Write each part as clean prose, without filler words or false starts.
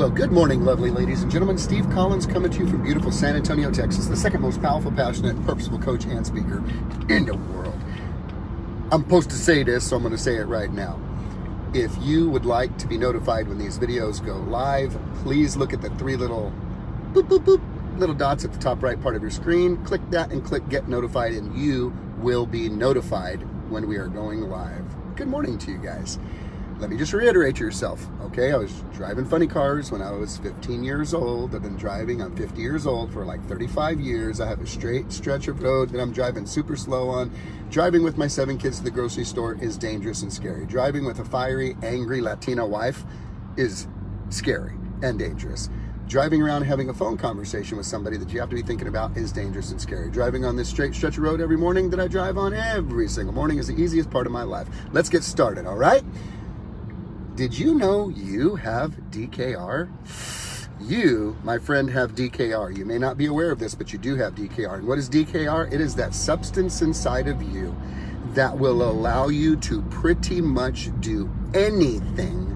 Well, good morning, lovely ladies and gentlemen. Steve Collins coming to you from beautiful San Antonio, Texas, the second most powerful, passionate, purposeful coach and speaker in the world. I'm supposed to say this, so I'm going to say it right now. If you would like to be notified when these videos go live, please look at the three little boop, boop, boop, little dots at the top right part of your screen. Click that and click Get Notified, and you will be notified when we are going live. Good morning to you guys. Let me just reiterate yourself, okay? I was driving funny cars when I was 15 years old. I've been driving, I'm 50 years old, for like 35 years. I have a straight stretch of road that I'm driving super slow on. Driving with my 7 kids to the grocery store is dangerous and scary. Driving with a fiery, angry Latina wife is scary and dangerous. Driving around having a phone conversation with somebody that you have to be thinking about is dangerous and scary. Driving on this straight stretch of road every morning that I drive on every single morning is the easiest part of my life. Let's get started, all right? Did you know you have DKR? You, my friend, have DKR. You may not be aware of this, but you do have DKR. And what is DKR? It is that substance inside of you that will allow you to pretty much do anything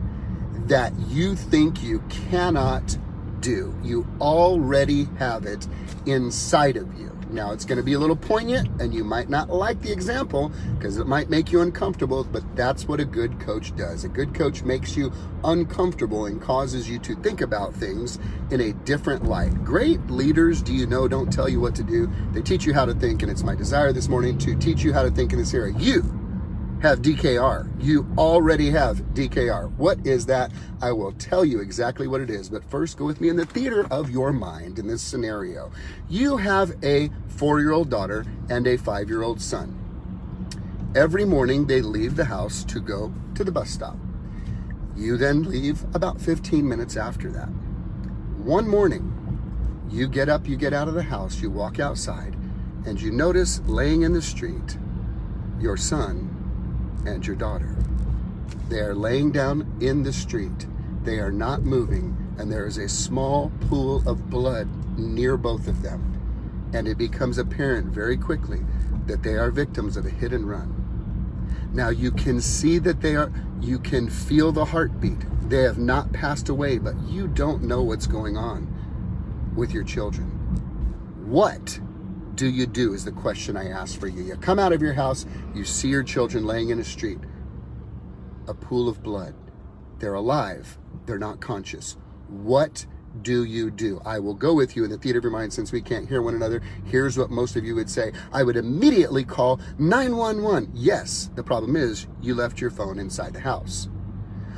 that you think you cannot do. You already have it inside of you. Now, it's going to be a little poignant, and you might not like the example because it might make you uncomfortable, but that's what a good coach does. A good coach makes you uncomfortable and causes you to think about things in a different light. Great leaders, do you know, don't tell you what to do. They teach you how to think, and it's my desire this morning to teach you how to think in this area. You have DKR. You already have DKR. What is that? I will tell you exactly what it is, but first go with me in the theater of your mind in this scenario. You have a 4-year-old daughter and a 5-year-old son. Every morning they leave the house to go to the bus stop. You then leave about 15 minutes after that. One morning, you get up, you get out of the house, you walk outside, and you notice laying in the street your son and your daughter. They are laying down in the street. They are not moving, and there is a small pool of blood near both of them. And it becomes apparent very quickly that they are victims of a hit and run. Now you can see that you can feel the heartbeat. They have not passed away, but you don't know what's going on with your children. What do you do is the question I ask for you. You come out of your house, you see your children laying in a street, a pool of blood. They're alive, they're not conscious. What do you do? I will go with you in the theater of your mind since we can't hear one another. Here's what most of you would say. I would immediately call 911. Yes, the problem is you left your phone inside the house.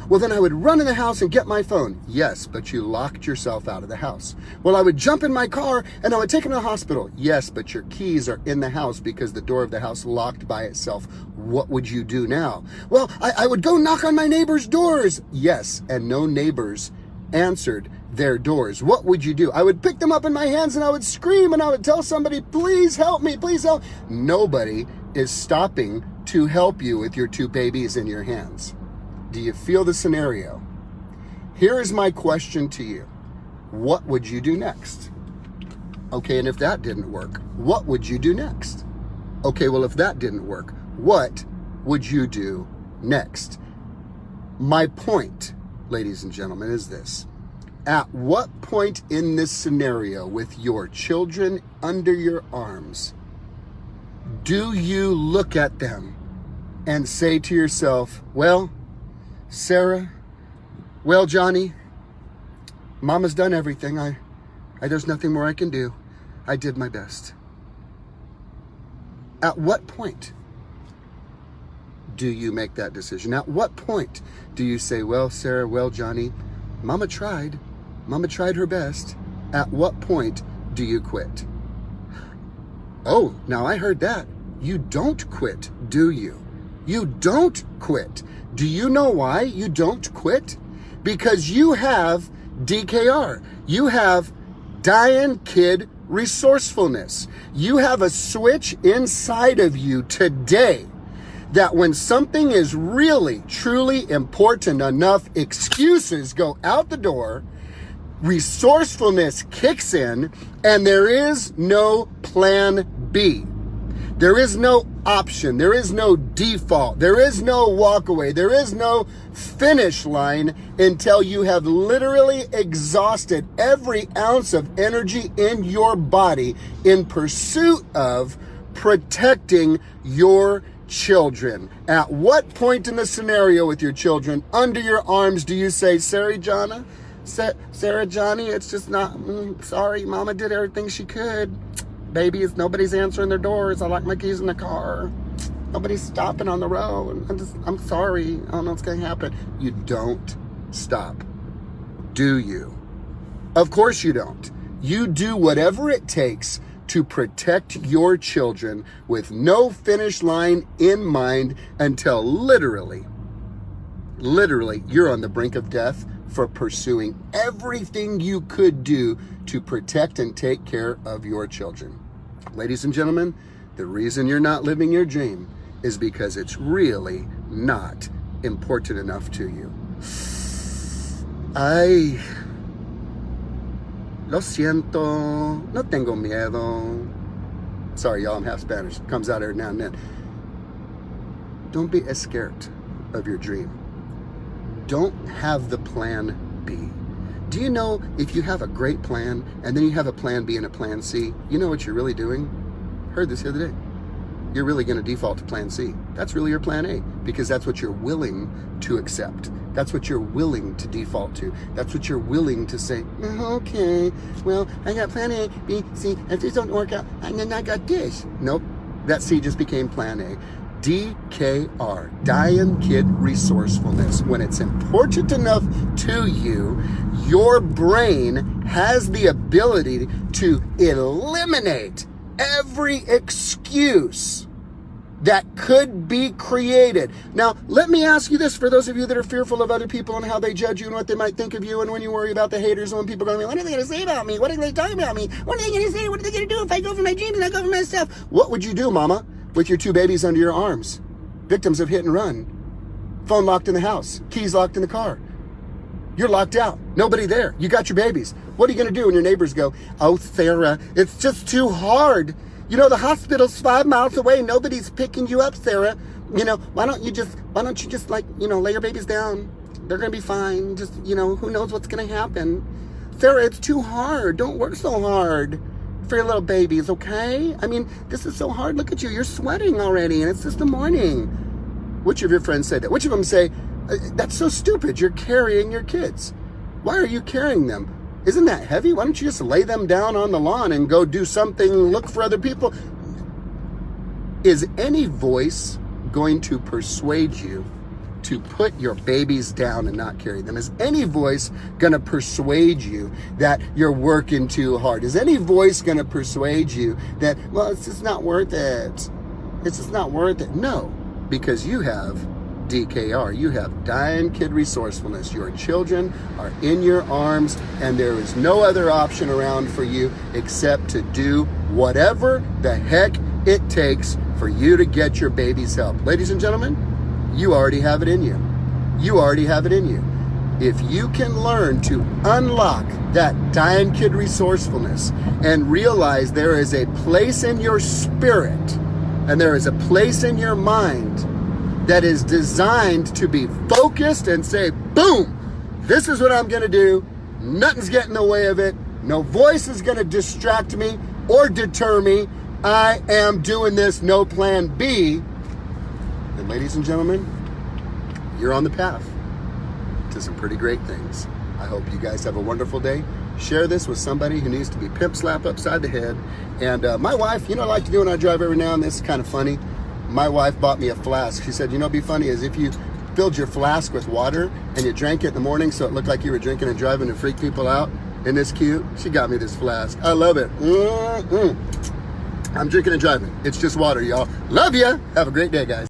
Well, then I would run in the house and get my phone. Yes, but you locked yourself out of the house. Well, I would jump in my car and I would take him to the hospital. Yes, but your keys are in the house because the door of the house locked by itself. What would you do now? Well, I would go knock on my neighbor's doors. Yes, and no neighbors answered their doors. What would you do? I would pick them up in my hands and I would scream and I would tell somebody, please help me, please help. Nobody is stopping to help you with your 2 babies in your hands. Do you feel the scenario? Here is my question to you. What would you do next? Okay, and if that didn't work, what would you do next? Okay, well, if that didn't work, what would you do next? My point, ladies and gentlemen, is this. At what point in this scenario with your children under your arms do you look at them and say to yourself, well, Sarah, well, Johnny, Mama's done everything. There's nothing more I can do. I did my best. At what point do you make that decision? At what point do you say, well, Sarah, well, Johnny, Mama tried her best. At what point do you quit? Oh, now I heard that. You don't quit, do you? You don't quit. Do you know why you don't quit? Because you have DKR. You have dying kid resourcefulness. You have a switch inside of you today that when something is really, truly important enough, excuses go out the door, resourcefulness kicks in, and there is no plan B. There is no option. There is no default. There is no walkaway. There is no finish line until you have literally exhausted every ounce of energy in your body in pursuit of protecting your children. At what point in the scenario with your children under your arms do you say, Sarah Johnny, it's just not, sorry, Mama did everything she could. Baby, nobody's answering their doors. I locked my keys in the car. Nobody's stopping on the road. I'm sorry. I don't know what's going to happen. You don't stop, do you? Of course you don't. You do whatever it takes to protect your children with no finish line in mind until literally, you're on the brink of death for pursuing everything you could do to protect and take care of your children. Ladies and gentlemen, the reason you're not living your dream is because it's really not important enough to you. Ay, lo siento, no tengo miedo. Sorry, y'all, I'm half Spanish. It comes out every now and then. Don't be scared of your dream. Don't have the plan B. Do you know if you have a great plan and then you have a plan B and a plan C, you know what you're really doing? Heard this the other day. You're really going to default to plan C. That's really your plan A because that's what you're willing to accept. That's what you're willing to default to. That's what you're willing to say, okay, well, I got plan A, B, C. If this don't work out, and then I got this. Nope, that C just became plan A. DKR, Dying Kid Resourcefulness. When it's important enough to you, your brain has the ability to eliminate every excuse that could be created. Now, let me ask you this for those of you that are fearful of other people and how they judge you and what they might think of you, and when you worry about the haters and when people are going, what are they going to say about me? What are they talking about me? What are they going to say? What are they going to do if I go for my dreams and I go for my stuff? What would you do, mama, with your 2 babies under your arms? Victims of hit and run. Phone locked in the house. Keys locked in the car. You're locked out. Nobody there. You got your babies. What are you going to do when your neighbors go, oh, Sarah, it's just too hard. You know, the hospital's 5 miles away. Nobody's picking you up, Sarah. You know, why don't you just like, lay your babies down. They're going to be fine. Just, who knows what's going to happen. Sarah, it's too hard. Don't work so hard for your little babies, okay? I mean, this is so hard. Look at you. You're sweating already, and it's just the morning. Which of your friends say that? Which of them say, that's so stupid. You're carrying your kids. Why are you carrying them? Isn't that heavy? Why don't you just lay them down on the lawn and go do something, look for other people? Is any voice going to persuade you to put your babies down and not carry them? Is any voice going to persuade you that you're working too hard? Is any voice going to persuade you that, well, it's just not worth it? It's just not worth it. No, because you have DKR. You have Dying Kid Resourcefulness. Your children are in your arms, and there is no other option around for you except to do whatever the heck it takes for you to get your baby's help. Ladies and gentlemen, you already have it in you. You already have it in you. If you can learn to unlock that Dying Kid Resourcefulness and realize there is a place in your spirit and there is a place in your mind that is designed to be focused and say, boom, this is what I'm going to do. Nothing's getting in the way of it. No voice is going to distract me or deter me. I am doing this, no plan B. And ladies and gentlemen, you're on the path to some pretty great things. I hope you guys have a wonderful day. Share this with somebody who needs to be pimp slapped upside the head. And my wife, I like to do when I drive every now and then. This is kind of funny. My wife bought me a flask. She said, it'd be funny is if you filled your flask with water and you drank it in the morning so it looked like you were drinking and driving to freak people out. Isn't this cute? She got me this flask. I love it. I'm drinking and driving. It's just water, y'all. Love ya. Have a great day, guys.